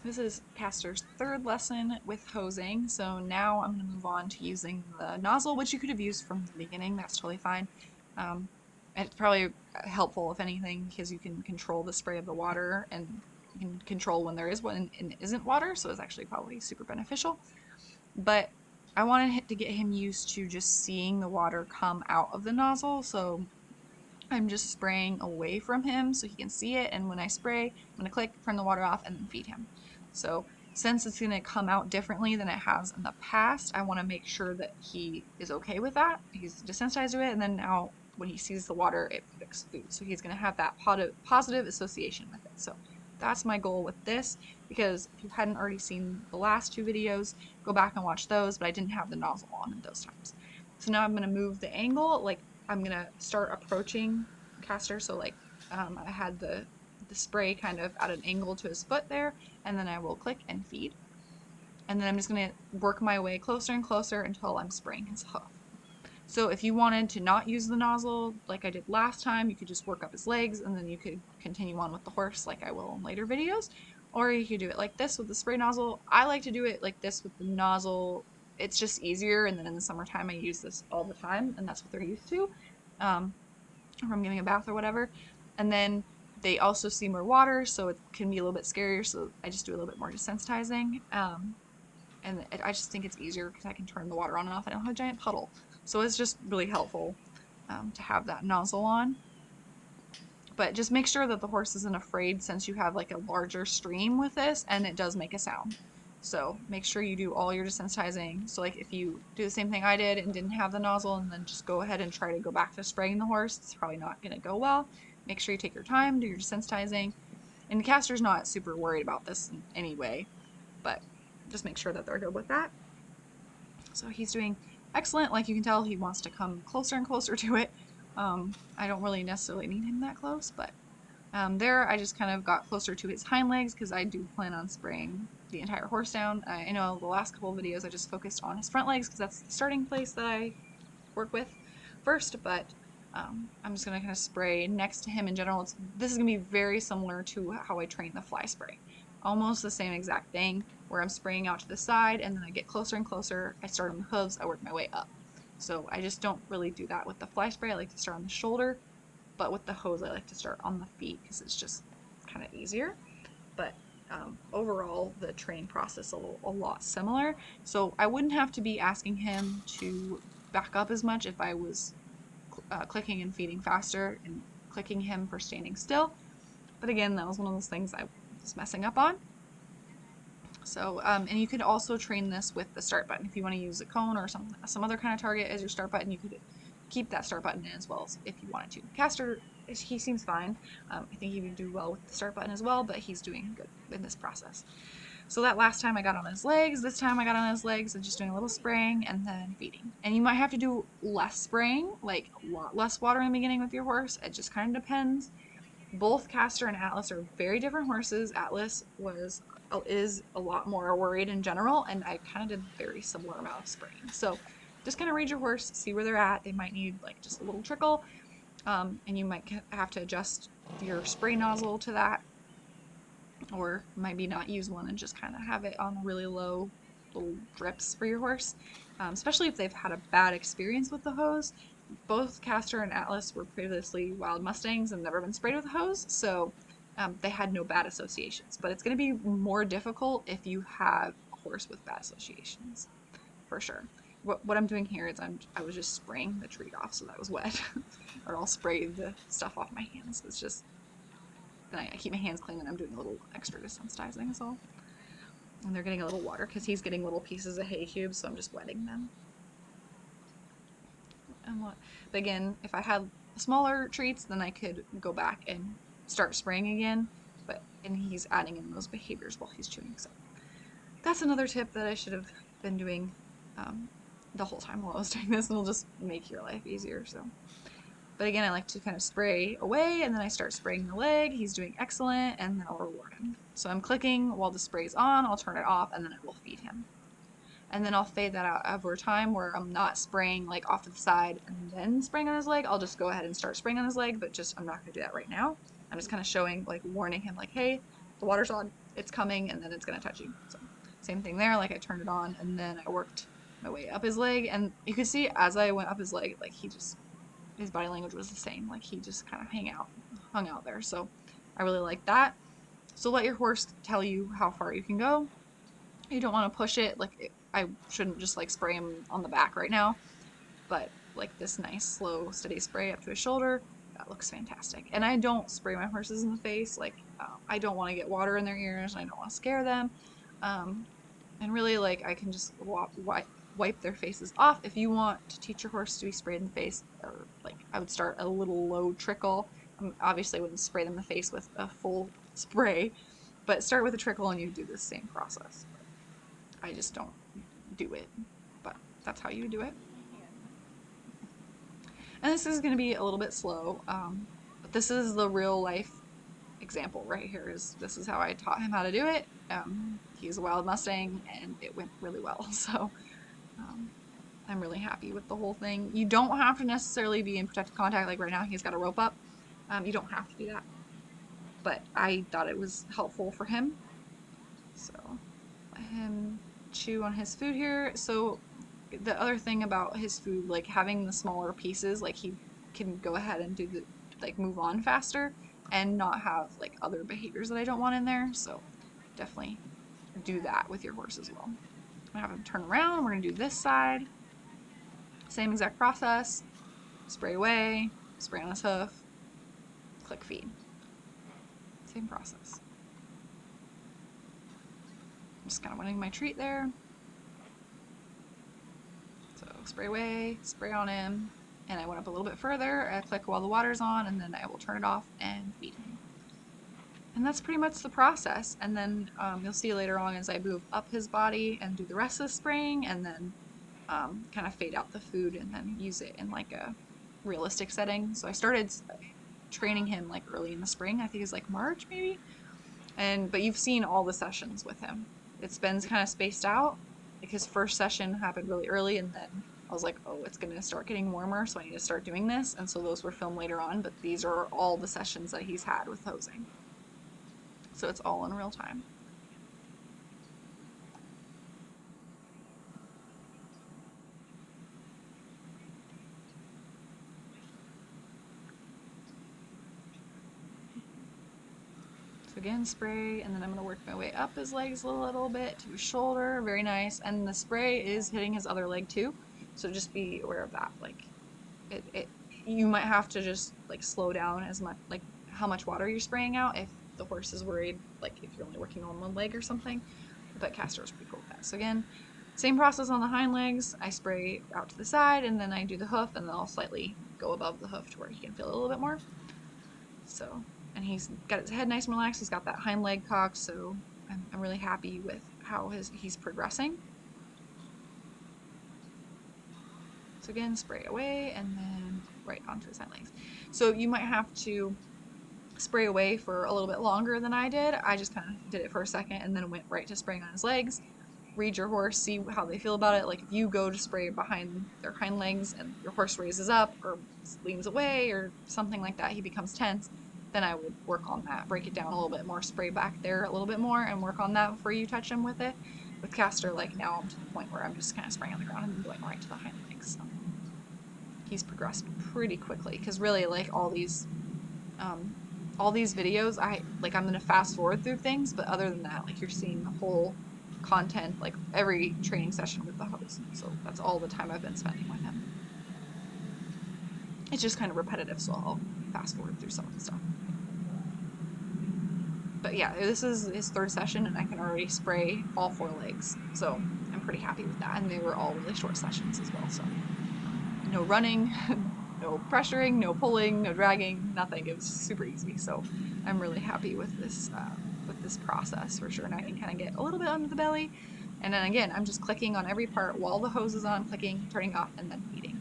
This is Castor's third lesson with hosing, so now I'm going to move on to using the nozzle, which you could have used from the beginning. That's totally fine. Um, it's probably helpful, if anything, because you can control the spray of the water and you can control when there is one and isn't water, so it's actually probably super beneficial. But I wanted to get him used to just seeing the water come out of the nozzle, so I'm just spraying away from him so he can see it, and when I spray, I'm going to click, turn the water off, and then feed him. So since it's going to come out differently than it has in the past, I want to make sure that he is okay with that. He's desensitized to it, and then now when he sees the water, it predicts food. So he's going to have that positive association with it. So that's my goal with this, because if you hadn't already seen the last two videos, go back and watch those, but I didn't have the nozzle on at those times. So now I'm going to move the angle, like I'm gonna start approaching Castor. So like I had the spray kind of at an angle to his foot there, and then I will click and feed. And then I'm just gonna work my way closer and closer until I'm spraying his hoof. So if you wanted to not use the nozzle like I did last time, you could just work up his legs and then you could continue on with the horse like I will in later videos. Or you could do it like this with the spray nozzle. I like to do it like this with the nozzle. It's just easier, and then in the summertime I use this all the time, and that's what they're used to. Um, if I'm giving a bath or whatever. And then they also see more water, so it can be a little bit scarier, so I just do a little bit more desensitizing. And I just think it's easier because I can turn the water on and off. I don't have a giant puddle. So it's just really helpful to have that nozzle on. But just make sure that the horse isn't afraid, since you have like a larger stream with this, and it does make a sound. So make sure you do all your desensitizing. So like if you do the same thing I did and didn't have the nozzle and then just go ahead and try to go back to spraying the horse, it's probably not going to go well. Make sure you take your time, do your desensitizing. And Castor's not super worried about this in any way, but just make sure that they're good with that. So he's doing excellent. Like you can tell, he wants to come closer and closer to it. I don't really necessarily need him that close, but there I just kind of got closer to his hind legs because I do plan on spraying the entire horse down. I know the last couple of videos I just focused on his front legs because that's the starting place that I work with first, but I'm just going to kind of spray next to him in general. This is going to be very similar to how I train the fly spray. Almost the same exact thing, where I'm spraying out to the side and then I get closer and closer. I start on the hooves, I work my way up. So I just don't really do that with the fly spray. I like to start on the shoulder, but with the hose I like to start on the feet because it's just kind of easier. But overall the training process a lot similar. So I wouldn't have to be asking him to back up as much if I was clicking and feeding faster and clicking him for standing still. But again, that was one of those things I was messing up on. So, and you could also train this with the start button. If you want to use a cone or some other kind of target as your start button, you could keep that start button in as well as if you wanted to. Castor, he seems fine. I think he would do well with the start button as well, but he's doing good in this process. So that last time I got on his legs, this time I got on his legs and just doing a little spraying and then feeding. And you might have to do less spraying, like a lot less water in the beginning with your horse. It just kind of depends. Both Castor and Atlas are very different horses. Atlas is a lot more worried in general, and I kind of did very similar amount of spraying. So just kind of read your horse, see where they're at. They might need like just a little trickle, and you might have to adjust your spray nozzle to that, or maybe not use one and just kind of have it on really low little drips for your horse, especially if they've had a bad experience with the hose. Both Castor and Atlas were previously wild Mustangs and never been sprayed with a hose, so they had no bad associations. But it's going to be more difficult if you have a horse with bad associations, for sure. What I'm doing here is I was just spraying the treat off so that was wet, or I'll spray the stuff off my hands. It's just, then I keep my hands clean and I'm doing a little extra desensitizing is all. And they're getting a little water because he's getting little pieces of hay cubes, so I'm just wetting them. But again, if I had smaller treats, then I could go back and start spraying again, and he's adding in those behaviors while he's chewing. So that's another tip that I should have been doing the whole time while I was doing this, and it'll just make your life easier. So, but again, I like to kind of spray away, and then I start spraying the leg. He's doing excellent, and then I'll reward him. So I'm clicking while the spray's on, I'll turn it off, and then I will feed him. And then I'll fade that out over time, where I'm not spraying like off to the side and then spraying on his leg. I'll just go ahead and start spraying on his leg, but I'm not going to do that right now. I'm just kind of showing, like warning him like, hey, the water's on, it's coming and then it's gonna touch you. So same thing there, like I turned it on and then I worked my way up his leg, and you could see as I went up his leg, like his body language was the same. Like he just kind of hung out there. So I really like that. So let your horse tell you how far you can go. You don't want to push it. I shouldn't just like spray him on the back right now, but like this nice slow steady spray up to his shoulder, that looks fantastic. And I don't spray my horses in the face. Like I don't want to get water in their ears, and I don't want to scare them. And really, like, I can just wipe their faces off. If you want to teach your horse to be sprayed in the face, or like I would start a little low trickle. Obviously I wouldn't spray them in the face with a full spray, but start with a trickle and you do the same process. I just don't do it, but that's how you do it. And this is going to be a little bit slow, but this is the real life example right here. This is how I taught him how to do it. He's a wild Mustang and it went really well. So I'm really happy with the whole thing. You don't have to necessarily be in protected contact. Like right now he's got a rope up. You don't have to do that, but I thought it was helpful for him. So let him chew on his food here. So the other thing about his food, like having the smaller pieces, like he can go ahead and do move on faster and not have like other behaviors that I don't want in there. So definitely do that with your horse as well. I'm gonna have him turn around. We're gonna do this side. Same exact process. Spray away, spray on his hoof, click feed. Same process. I'm just kind of winning my treat there. So spray away, spray on him, and I went up a little bit further. I click while the water's on, and then I will turn it off and feed him. And that's pretty much the process. And then you'll see later on as I move up his body and do the rest of the spraying, and then kind of fade out the food and then use it in like a realistic setting. So I started training him like early in the spring. I think it's like March maybe. But you've seen all the sessions with him. It's been kind of spaced out. Like his first session happened really early, and then I was like, oh, it's gonna start getting warmer, so I need to start doing this. And so those were filmed later on, but these are all the sessions that he's had with hosing. So it's all in real time. So again, spray, and then I'm going to work my way up his legs a little bit to his shoulder. Very nice. And the spray is hitting his other leg too, so just be aware of that. Like, you might have to just like slow down as much, like how much water you're spraying out if the horse is worried, like if you're only working on one leg or something. But Castor is pretty cool with that. So again, same process on the hind legs. I spray out to the side, and then I do the hoof, and then I'll slightly go above the hoof to where he can feel it a little bit more. So, and he's got his head nice and relaxed. He's got that hind leg cocked, so I'm really happy with how he's progressing. So again, spray away, and then right onto his hind legs. So you might have to spray away for a little bit longer than I did. I just kind of did it for a second and then went right to spraying on his legs. Read your horse, see how they feel about it. Like if you go to spray behind their hind legs and your horse raises up or leans away or something like that, he becomes tense, then I would work on that, break it down a little bit more, spray back there a little bit more, and work on that before you touch him with it. With Castor, like now I'm to the point where I'm just kind of spraying on the ground and going right to the hind legs. So he's progressed pretty quickly, because really, like all these videos, I'm gonna fast forward through things, but other than that, like you're seeing the whole content, like every training session with the hose. So that's all the time I've been spending with him. It's just kind of repetitive, so I'll fast forward through some of the stuff. But yeah, this is his third session, and I can already spray all 4 legs, so I'm pretty happy with that. And they were all really short sessions as well, so no running, no pressuring, no pulling, no dragging, nothing. It was super easy, so I'm really happy with this process for sure. And I can kind of get a little bit under the belly, and then again, I'm just clicking on every part while the hose is on, clicking, turning off, and then feeding.